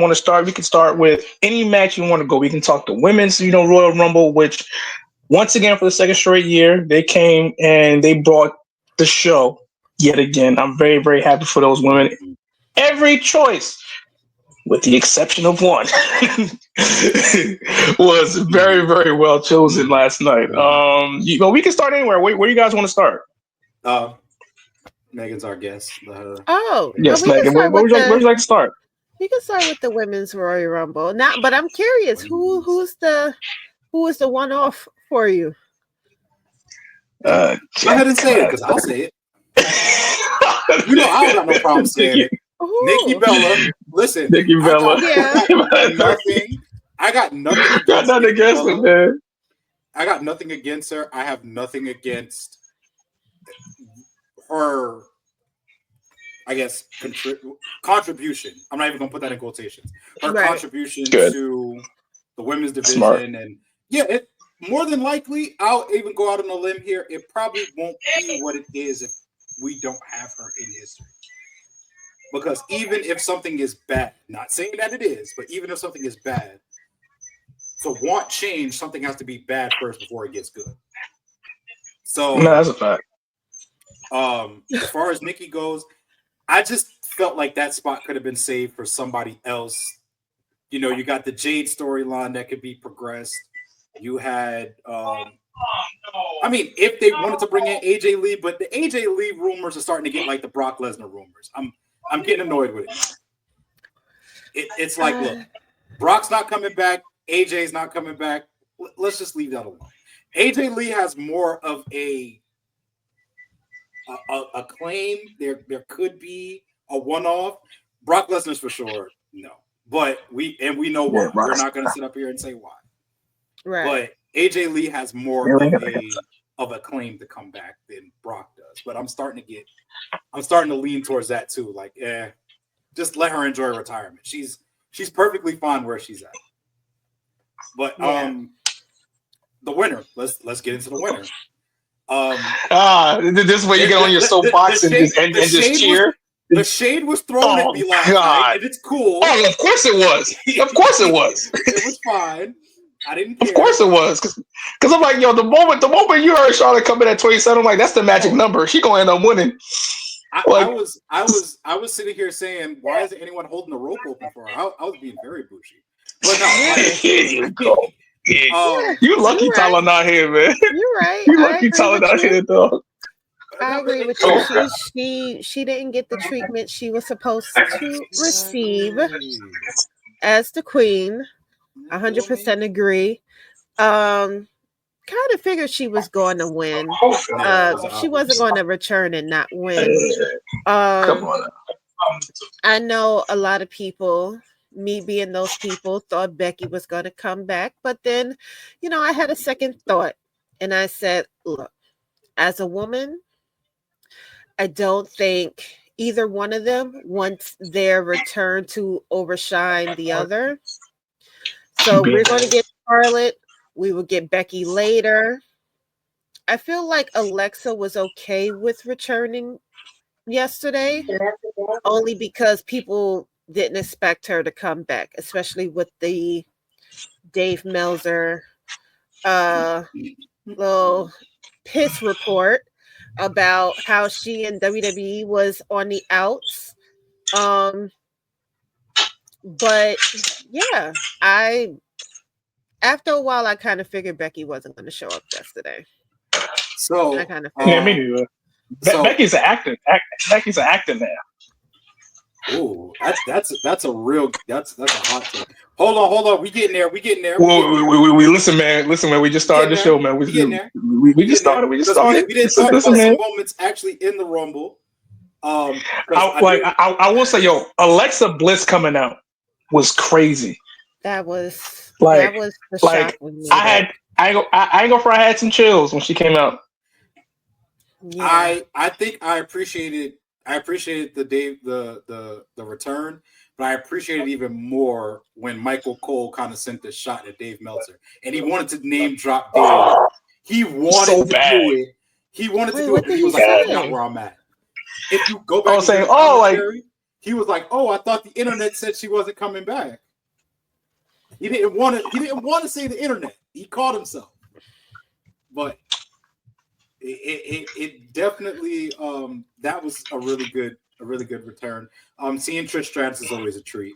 want to start, we can start with any match you want to go. We can talk the women's, Royal Rumble, which once again for the second straight year, they came and they brought the show yet again. I'm very, very happy for those women. Every choice, with the exception of one, was very, very well chosen last night. We can start anywhere. Where do you guys want to start? Megan's our guest. Yes, Megan. Where would you like to start? We can start with the women's Royal Rumble. Now, but I'm curious, who's the one-off for you? Go ahead and say it, because I'll say it. I don't got no problem saying it. Nikki Bella. Listen, Nikki Bella. I got nothing. Got nothing against her, man. I got nothing against her. I have nothing against her. I guess contribution. I'm not even gonna put that in quotations. Her contribution to the women's division, Smart. And it more than likely, I'll even go out on a limb here. It probably won't be what it is if we don't have her in history. Because even if something is bad, not saying that it is, but even if something is bad, to want change, something has to be bad first before it gets good. So no, that's a fact. As far as Nikki goes, I just felt like that spot could have been saved for somebody else. You got the Jade storyline that could be progressed. You had, if they wanted to bring in AJ Lee, but the AJ Lee rumors are starting to get like the Brock Lesnar rumors. I'm getting annoyed with it. It's like, look, Brock's not coming back. AJ's not coming back. Let's just leave that alone. AJ Lee has more of a claim. There could be a one-off. Brock Lesnar's for sure, no. But we know why. We're not going to sit up here and say why. Right. But AJ Lee has more of a claim to come back than Brock does. But I'm starting to lean towards that too. Like, just let her enjoy retirement. She's perfectly fine where she's at. But the winner. Let's get into the winner. This is where you get on your soapbox and just cheer. The shade was thrown at me last night, and it's cool. Oh, of course it was. Of course it was. It was fine. I didn't care. Of course it was, because I'm like, the moment you heard Charlotte come in at 27, I'm like, that's the magic number. She gonna end up winning. I was sitting here saying, why isn't anyone holding the rope open for her? I was being very bougie. But no, you lucky Tyler not here, man. You're right. You lucky Tyler not here, dog. I agree with you. She didn't get the treatment she was supposed to receive as the queen. 100% agree. Kind of figured she was going to win. She wasn't going to return and not win. Come on. I know a lot of people, me being those people, thought Becky was going to come back. But then, I had a second thought. And I said, look, as a woman, I don't think either one of them wants their return to overshine the other. So we're going to get Charlotte. We will get Becky later. I feel like Alexa was okay with returning yesterday, only because people didn't expect her to come back, especially with the Dave Meltzer little piss report about how she and WWE was on the outs. But yeah, after a while I kind of figured Becky wasn't going to show up yesterday. So I kind of me neither. Becky's an actor. Becky's an actor now. Ooh, that's a hot take. Hold on. We getting there. We listen, man. We just started the show, man. We just started. We didn't talk about some moments actually in the Rumble. I will say, Alexa Bliss coming out was crazy. That was the shock. I ain't gonna I had some chills when she came out. Yeah. I think I appreciated the return, but I appreciated even more when Michael Cole kind of sent the shot at Dave Meltzer, and he wanted to name drop Dave. He wanted to do it. He wanted to do it. He was like, "That's not where I'm at." If you go back, saying, he was like, "Oh, I thought the internet said she wasn't coming back." He didn't want to say the internet. He caught himself, but it definitely that was a really good return. Seeing Trish Stratus is always a treat.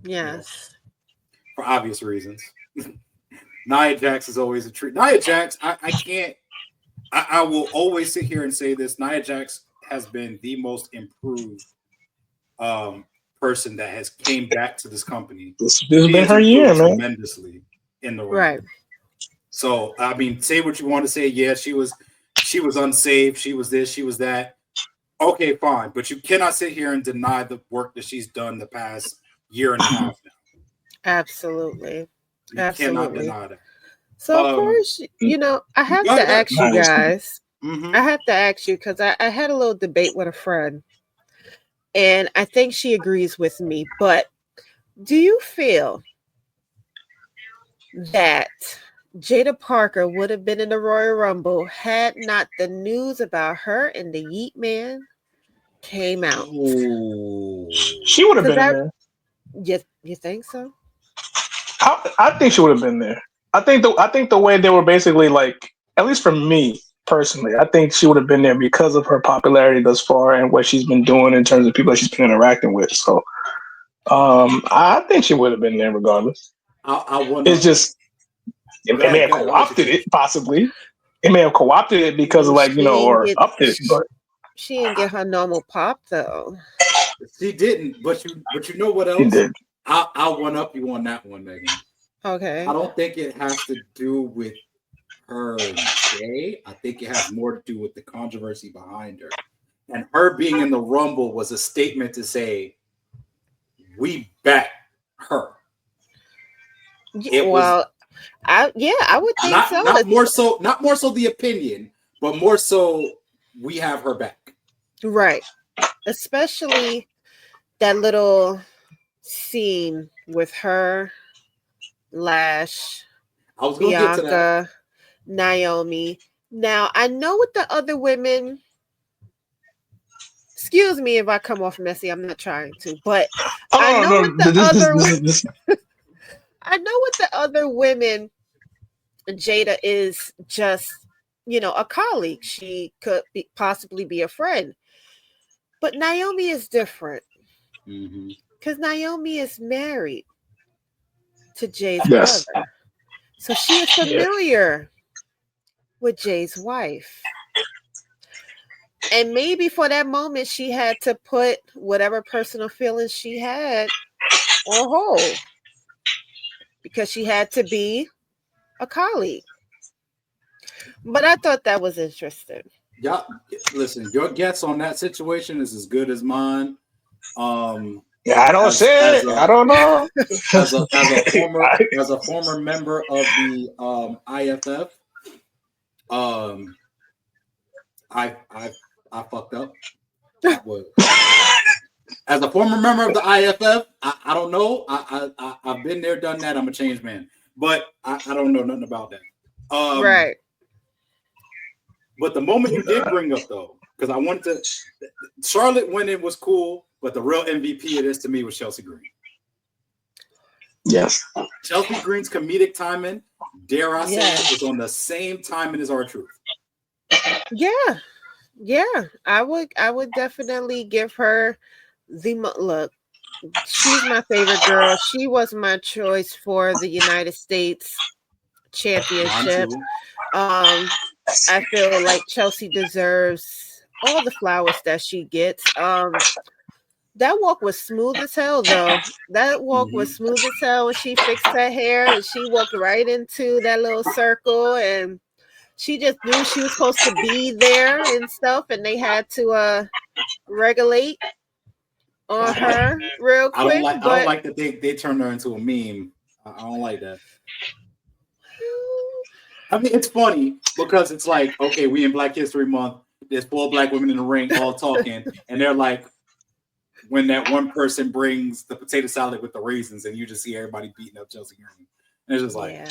Yes, for obvious reasons. Nia Jax is always a treat. Nia Jax, I will always sit here and say this. Nia Jax has been the most improved person that has came back to this company. This has been her year, man. Tremendously in the ring. Right. So I mean, say what you want to say. Yeah, she was unsafe. She was this. She was that. Okay, fine. But you cannot sit here and deny the work that she's done the past year and a half now. Absolutely. You cannot deny that. So of course, I have to ask you guys. I have to ask you because I had a little debate with a friend, and I think she agrees with me. But do you feel that Jada Parker would have been in the Royal Rumble had not the news about her and the Yeet Man came out? Ooh. She would have been there. You think so? I think she would have been there. I think the way they were basically like, at least for me personally, I think she would have been there because of her popularity thus far and what she's been doing in terms of people that she's been interacting with. So, I think she would have been there regardless. It's just it may have co-opted it, possibly. It may have co-opted it because of or upped it, but she didn't get her normal pop though. She didn't, but you know what else? She did. I'll one up you on that one, Megan. Okay. I don't think it has to do with her and Jay. I think it has more to do with the controversy behind her. And her being in the Rumble was a statement to say, we back her. I would think so. Not more so the opinion, but more so we have her back. Right. Especially that little scene with her, Lash, Bianca, Naomi. Now, I know with the other women, excuse me if I come off messy, I'm not trying to, but I know with the other women, Jada is just, a colleague. She could possibly be a friend. But Naomi is different. Because Naomi is married to Jay's brother. So she is familiar with Jay's wife. And maybe for that moment, she had to put whatever personal feelings she had on hold. Because she had to be a colleague. But I thought that was interesting. Yeah, listen, your guess on that situation is as good as mine. I don't say it. I don't know. As a former member of the IFF, I fucked up. As a former member of the IFF, I don't know. I've been there, done that. I'm a changed man, but I don't know nothing about that. Right. But the moment you did bring up though, because I wanted to, Charlotte winning was cool, but the real MVP of this to me was Chelsea Green. Yes. Chelsea Green's comedic timing, dare I say, is on the same timing as R-Truth. Yeah. I would definitely give her the look. She's my favorite girl. She was my choice for the United States Championship. I feel like Chelsea deserves all the flowers that she gets. That walk was smooth as hell, though. That walk was smooth as hell when she fixed her hair and she walked right into that little circle, and she just knew she was supposed to be there and stuff, and they had to regulate on her real quick. I don't like that they turned her into a meme. I don't like that. I mean, it's funny because it's like, okay, we in Black History Month. There's 4 black women in the ring all talking, and they're like, when that one person brings the potato salad with the raisins, and you just see everybody beating up Chelsea Green. And it's just like,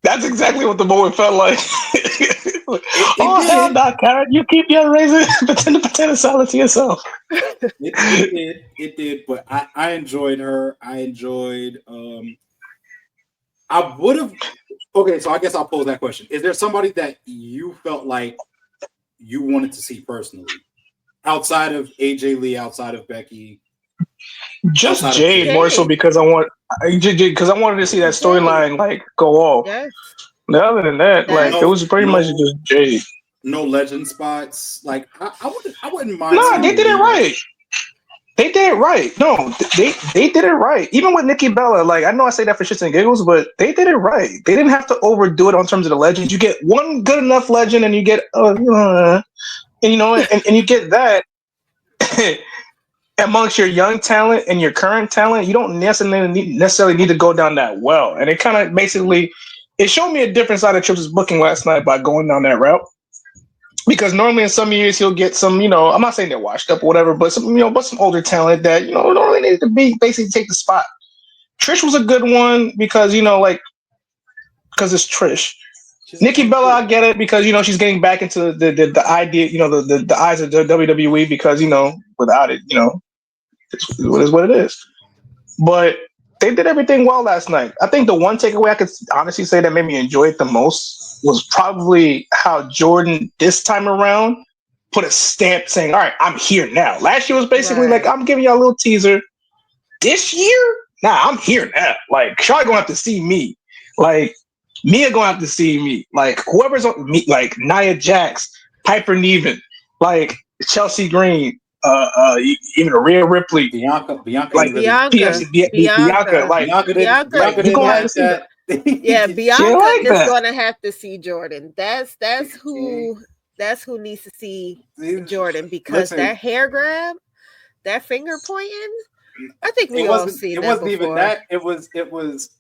That's exactly what the moment felt like. It hell did. no, Karen. You keep your raisin potato salad to yourself. It did, but I enjoyed her. I enjoyed I would have okay, so I guess I'll pose that question. Is there somebody that you felt like you wanted to see personally? Outside of AJ Lee, outside of Becky, Just outside of Jade Jade. more so because I wanted to see that storyline like go off. Yes. Other than that, like it was pretty much just Jade. No legend spots. Like I wouldn't mind. No, they did it right. They did it right. No, they did it right. Even with Nikki Bella, like I know I say that for shits and giggles, but they did it right. They didn't have to overdo it on terms of the legends. You get one good enough legend, and you get and you get that amongst your young talent and your current talent. You don't necessarily need to go down that well. And it kind of basically it showed me a different side of Trips' booking last night by going down that route. Because normally in some years he'll get some, I'm not saying they're washed up or whatever, but some older talent that, don't really need to be basically take the spot. Trish was a good one because, because it's Trish. Nikki Bella, I get it because, she's getting back into the idea, the eyes of the WWE because, without it, it is what it is. But they did everything well last night. I think the one takeaway I could honestly say that made me enjoy it the most was probably how Jordan this time around put a stamp saying, all right, I'm here now. Last year was basically like, I'm giving y'all a little teaser. This year, I'm here now. Like, Charlotte gonna have to see me. Like, Mia gonna have to see me. Like, whoever's on me, like Nia Jax, Piper Niven, like Chelsea Green, even Rhea Ripley, Bianca, like Bianca, like Bianca you gonna have like to see that. Yeah, Bianca like is that. gonna have to see Jordan. That's who needs to see Jordan because that hair grab, that finger pointing. I think we all seen that before. Even that.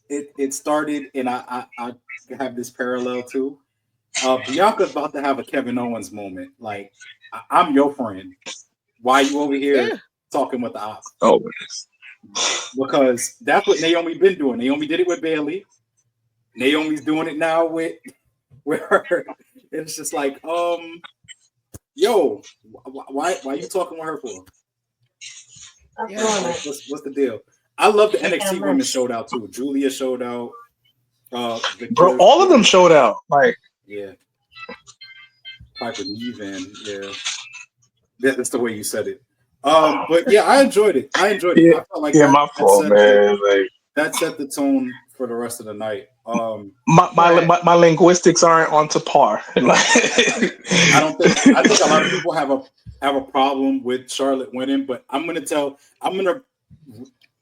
It started, and I have this parallel too. Bianca's about to have a Kevin Owens moment. Like, I'm your friend. Why you over here talking with the ops? Oh, because that's what Naomi been doing. Naomi did it with Bayley. Naomi's doing it now with her. It's just like, yo, why you talking with her for? What's the deal? I love the NXT women showed out too. Julia showed out. Bro, all of them showed out. Like, yeah. Piper Niven, yeah. That's the way you said it. But yeah, I enjoyed it. I felt like my fault, man. That set the tone for the rest of the night. My linguistics aren't on to par. I think a lot of people have a problem with Charlotte winning, but I'm gonna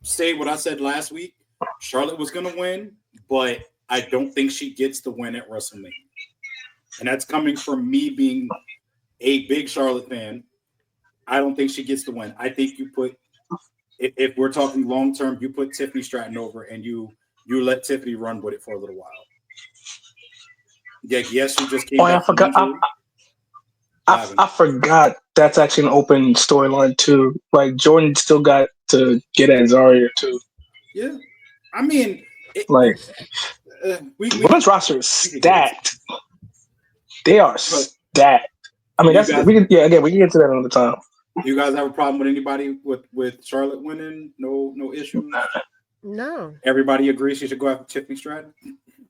say what I said last week. Charlotte was gonna win, but I don't think she gets the win at WrestleMania. And that's coming from me being a big Charlotte fan. I don't think she gets the win. I think you put, if we're talking long term, you put Tiffany Stratton over and you let Tiffany run with it for a little while. Yeah, yes, she just came back. I forgot. I forgot that's actually an open storyline too. Like Jordan still got to get at Zarya too. Yeah, I mean, women's roster is stacked. They are stacked. I mean, we can get to that another time. You guys have a problem with anybody with Charlotte winning? No issues. No. Everybody agrees she should go after Tiffany Stratton.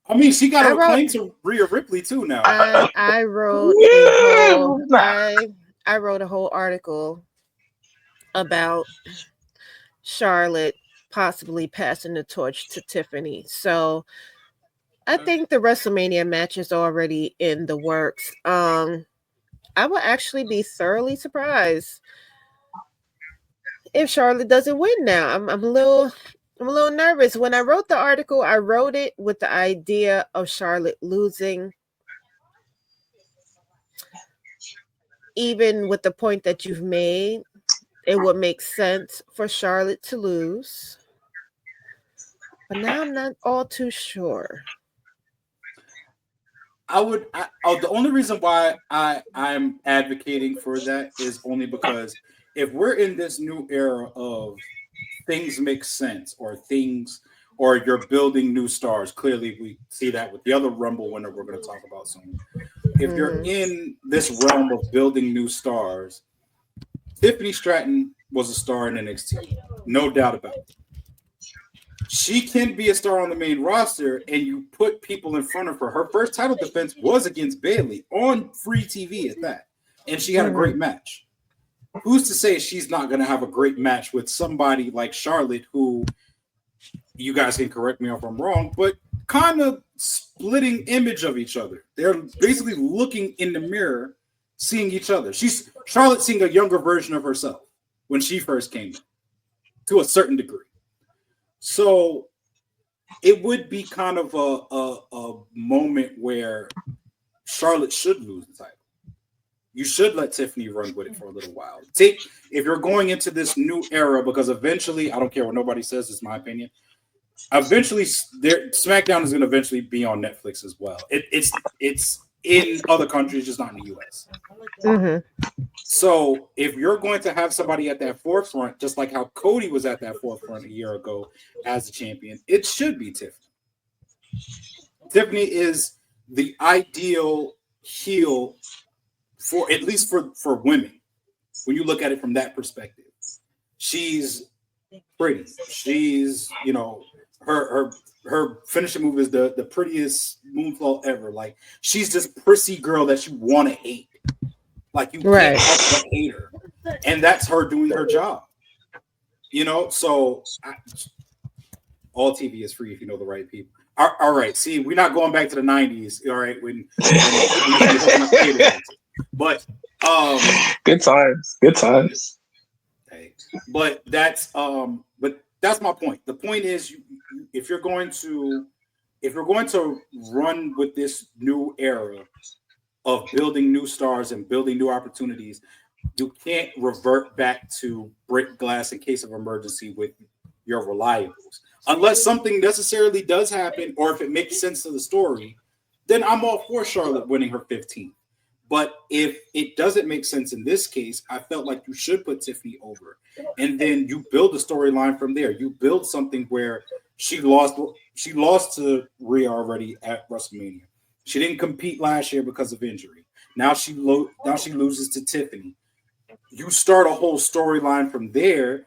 I mean, she got a claim to Rhea Ripley too now. I wrote I wrote a whole article about Charlotte possibly passing the torch to Tiffany. So I think the WrestleMania match is already in the works. I would actually be thoroughly surprised if Charlotte doesn't win now. I'm a little nervous. When I wrote the article, I wrote it with the idea of Charlotte losing. Even with the point that you've made, it would make sense for Charlotte to lose. But now I'm not all too sure. The only reason why I'm advocating for that is only because if we're in this new era of things make sense or things or you're building new stars. Clearly, we see that with the other Rumble winner we're going to talk about soon. If you're in this realm of building new stars, Tiffany Stratton was a star in NXT, no doubt about it. She can be a star on the main roster, and you put people in front of her. Her first title defense was against Bayley on free TV at that, and she had a great match. Who's to say she's not going to have a great match with somebody like Charlotte, who, you guys can correct me if I'm wrong, but kind of splitting image of each other. They're basically looking in the mirror, seeing each other. Charlotte seeing a younger version of herself when she first came in, to a certain degree. So it would be kind of a moment where Charlotte should lose the title. You should let Tiffany run with it for a little while. If you're going into this new era, because eventually, I don't care what nobody says, it's my opinion. Eventually, SmackDown is going to eventually be on Netflix as well. It's in other countries, just not in the US. So if you're going to have somebody at that forefront, just like how Cody was at that forefront a year ago as a champion, it should be Tiffany. Tiffany is the ideal heel for, at least for women, when you look at it from that perspective. She's pretty. She's, her finishing move is the prettiest moonsault ever. Like, she's this prissy girl that you want to hate. Like, you can't help but hate her. And that's her doing her job. So all TV is free if you know the right people. All right. See, we're not going back to the 90s. All right. But good times. Okay. But that's my point. The point is, if you're going to run with this new era of building new stars and building new opportunities, you can't revert back to break glass in case of emergency with your reliables. Unless something necessarily does happen, or if it makes sense to the story, then I'm all for Charlotte winning her 15th. But if it doesn't make sense in this case, I felt like you should put Tiffany over. And then you build a storyline from there. You build something where she lost to Rhea already at WrestleMania. She didn't compete last year because of injury. Now she loses to Tiffany. You start a whole storyline from there,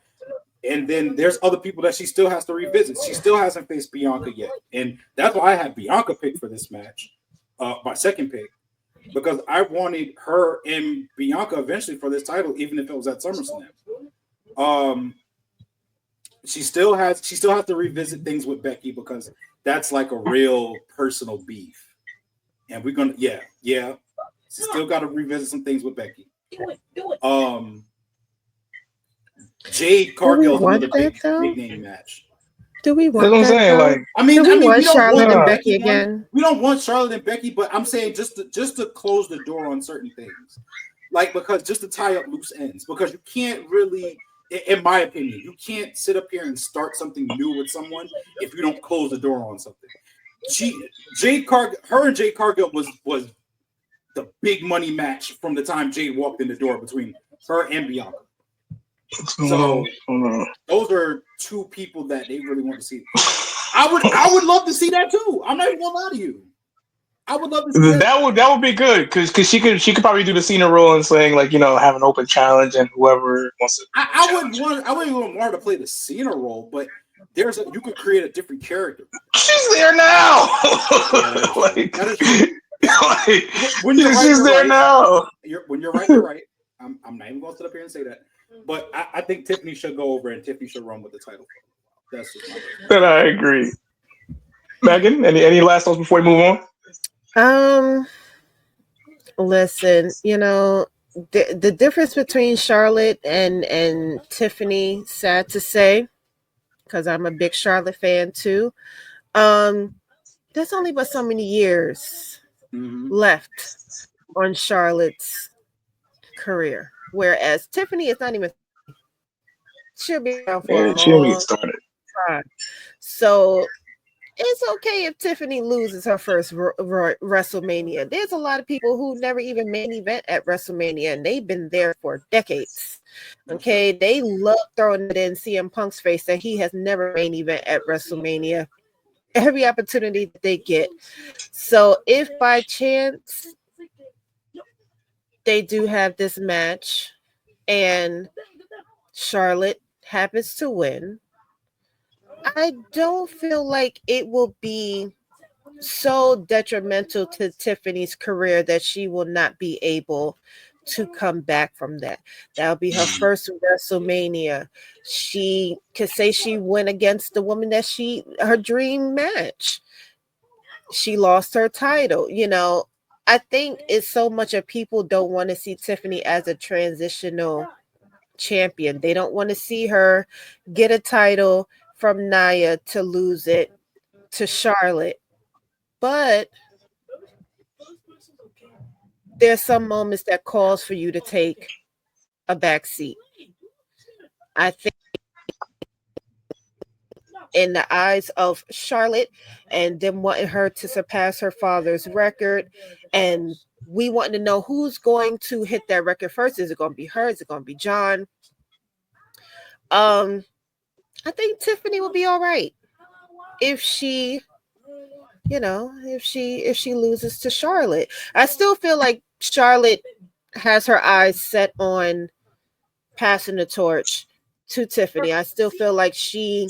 and then there's other people that she still has to revisit. She still hasn't faced Bianca yet, and that's why I had Bianca picked for this match, my second pick, because I wanted her and Bianca eventually for this title, even if it was at SummerSlam. She still has to revisit things with Becky, because that's like a real personal beef. And we're gonna, she still got to revisit some things with Becky. Jade Cargill is another big name match. Do we want that? Saying, we don't want Charlotte and Becky again. We don't want Charlotte and Becky, but I'm saying just to close the door on certain things, because just to tie up loose ends, because you can't really, in my opinion, you can't sit up here and start something new with someone if you don't close the door on something. Jade Cargill was the big money match from the time Jade walked in the door between her and Bianca. So those are two people that they really want to see. I would love to see that too. I'm not even gonna lie to you. I would love to see that. That would be good, because she could probably do the Cena role and saying, like, have an open challenge, and whoever wants to. I wouldn't want her to play the Cena role, but you could create a different character. She's there now. When you're right, she's there now. When you're right, you're right. I'm not even going to sit up here and say that, but I think Tiffany should go over and Tiffany should run with the title. That's just my opinion. Then I agree. Megan, any last thoughts before we move on? Listen, the difference between Charlotte and Tiffany, sad to say, because I'm a big Charlotte fan too. There's only but so many years left on Charlotte's career, whereas Tiffany is not even. She'll be around for a long time. So it's okay if Tiffany loses her first WrestleMania. There's a lot of people who never even main event at WrestleMania, and they've been there for decades. Okay, they love throwing it in CM Punk's face that he has never main event at WrestleMania. Every opportunity that they get. So if by chance they do have this match and Charlotte happens to win, I don't feel like it will be so detrimental to Tiffany's career that she will not be able to come back from that. That'll be her first WrestleMania. She could say she went against the woman that her dream match. She lost her title. I think it's so much of people don't want to see Tiffany as a transitional champion. They don't want to see her get a title from Nia to lose it to Charlotte. But there's some moments that calls for you to take a back seat. I think in the eyes of Charlotte and them wanting her to surpass her father's record, and we wanting to know who's going to hit that record first. Is it going to be her? Is it going to be John? I think Tiffany will be all right if she loses to Charlotte. I still feel like Charlotte has her eyes set on passing the torch to Tiffany. I still feel like she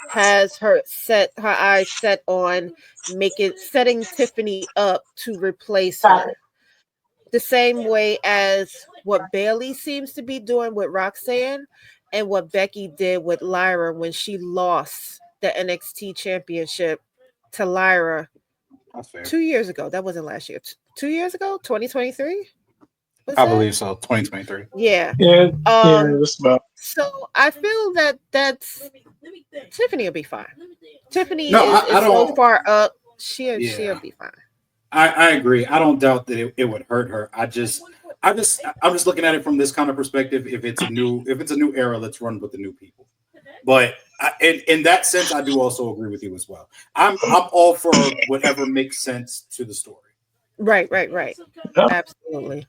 has her eyes set on setting Tiffany up to replace her. The same way as what Bayley seems to be doing with Roxanne and what Becky did with Lyra when she lost the NXT championship to Lyra 2 years ago. That wasn't last year. 2 years ago? 2023? I believe so. 2023. Yeah. Yeah. Just about. So I feel that's Tiffany will be fine. Tiffany is so far up. She'll be fine. I agree. I don't doubt that it would hurt her. I'm just looking at it from this kind of perspective. If it's a new era, let's run with the new people. But in that sense, I do also agree with you as well. I'm all for whatever makes sense to the story. Right. Absolutely.